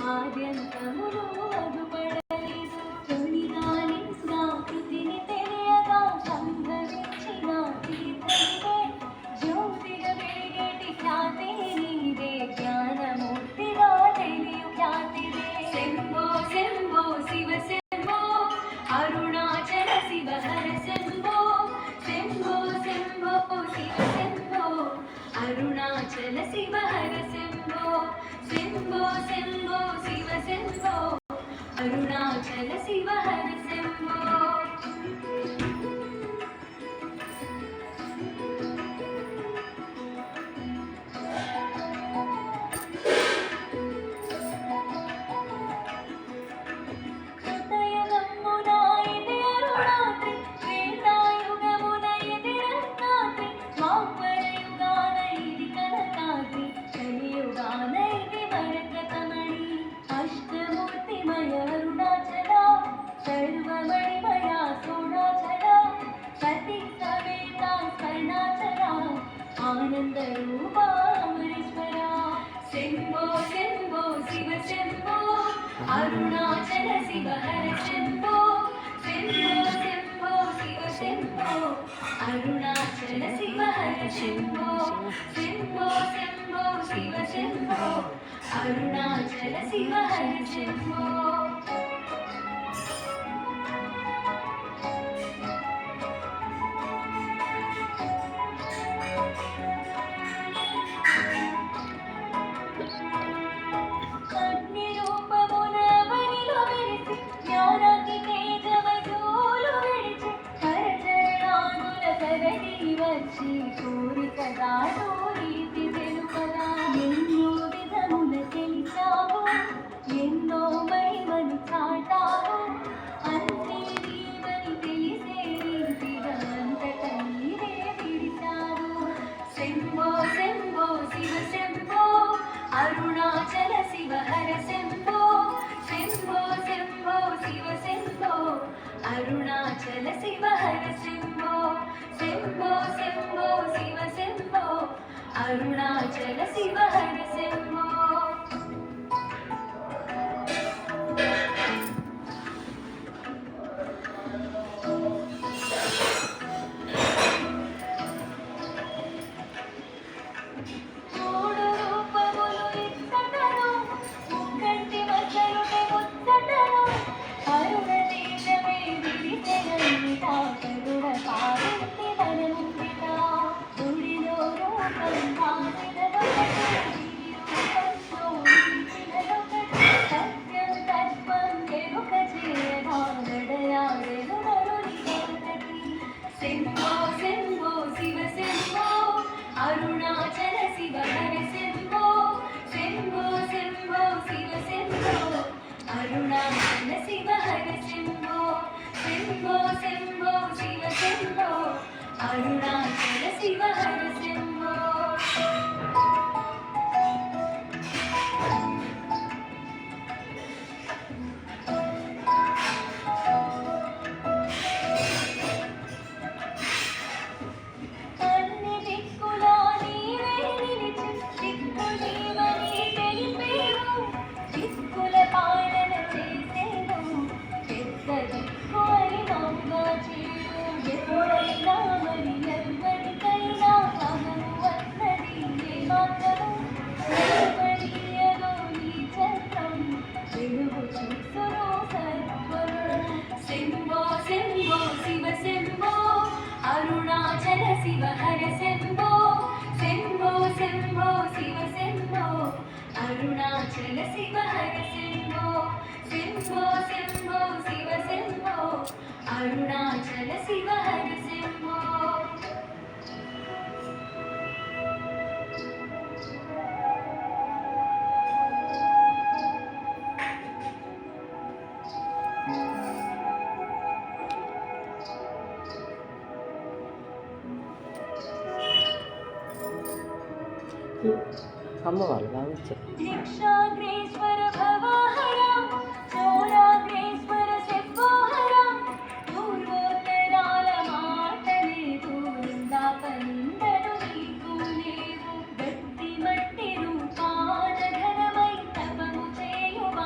ఆద్యంతములు అదుపడలేదు తొలిగాలి కృతిని తెలియగా సంభవించిన తీర్థమే జ్యోతిగా వెలిగేటి ఖ్యాతి నీదే జ్ఞానమూర్తిగా తెలియు ఖ్యాతిదే శంభో శంభో శివ శంభో అరుణాచల శివ హర శంభో శంభో శంభో శివ శంభో అరుణాచల శివ హర శంభో శంభో శంభో శివ శంభో అరుణాచల శివ హర శంభో శంభో శంభో శివ శంభో అరుణాచల శివ హర శంభో శంభో శంభో శివ శంభో అరుణాచల శివ హర శంభో శంభో శంభో శివ శంభో అరుణాచల శివ హర శంభో కోరిక దాటో రీతి తెలుపగా ఎన్నో విధముల తెలిసావు ఎన్నో మహిమను చాటావు అంతే నీవని తెలిసే రీతిగా అంతట నీవే విడిచావు శంభో శంభో శివ శంభో అరుణాచల శివ హర శంభో శంభో శంభో శివ శంభో అరుణాచల శివ హర శంభో శంభో శంభో శివ శంభో అరుణాచల శివ హర శంభో అరుణాచల శివ హర శంభో శంభో శంభో శివ శంభో అరుణాచల శివ హర శంభో శంభో శంభో శివ శంభో అరుణాచల శివ హర శంభో అరుణాచల శివ హర శంభో శంభో శంభో శివ శంభో అరుణాచల శివ హర శంభో శంభో శంభో శివ శంభో అరుణాచల శివ హర శంభో అమ్మవారు కావచ్చు. భిక్షాగ్రేశ్వర భవహర చోరాగ్రేశ్వర శంభోహర పూర్వోత్తరాల మాటలేదు ఇందాకందరు నీకు లేవు గట్టి మట్టి రూపాన ఘనమై తపము చేయువ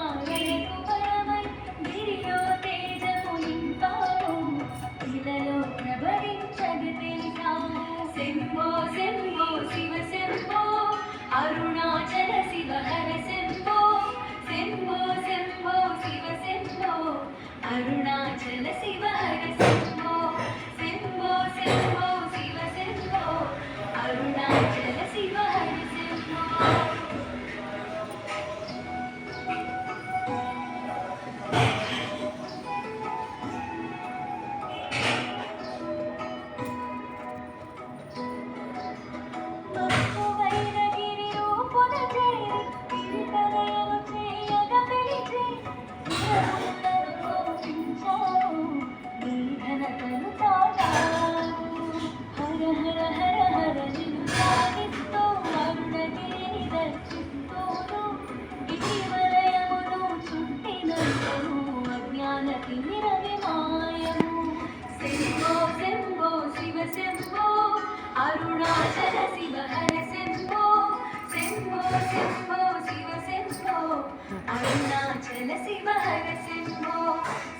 అరుణాచల శివ హర శంభో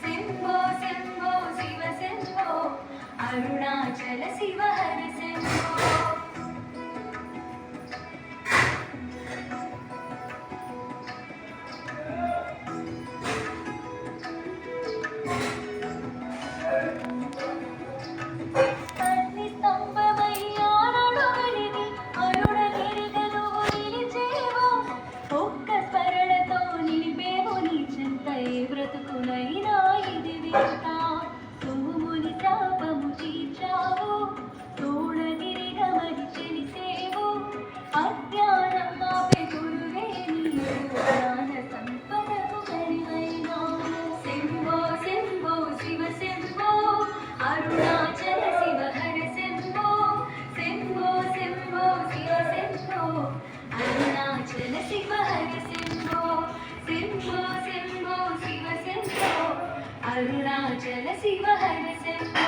శంభో శంభో శివ శంభో అరుణాచల శివ హర శంభో బ్రతుకునైనా ఇది వింత సోముని శాపము తీర్చావు తోడగిరి గమని తెలిసేవు అజ్ఞానం మాపే గురువే నీవు జ్ఞాన సంపదకు కరివైనావు శంభో శంభో శివ శంభో అరుణాచల శివ హర శంభో శంభో శంభో శివ శంభో అరుణాచల శివ హర శంభో శంభో శంభో శివ శంభో అరుణాచల శివ హర శంభో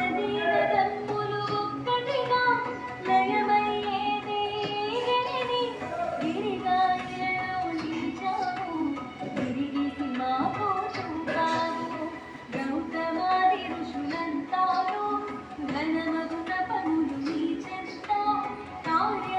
నదీనదమ్ములు ఒక్కటిగా లయమయ్యేదే గిరిని గిరిగాయలో నిలిచావు గిరిగిసి మాకు చూపారు గౌతమాది ఋషులంతాను ఘనమగు తపములు నీ చెంత కార్య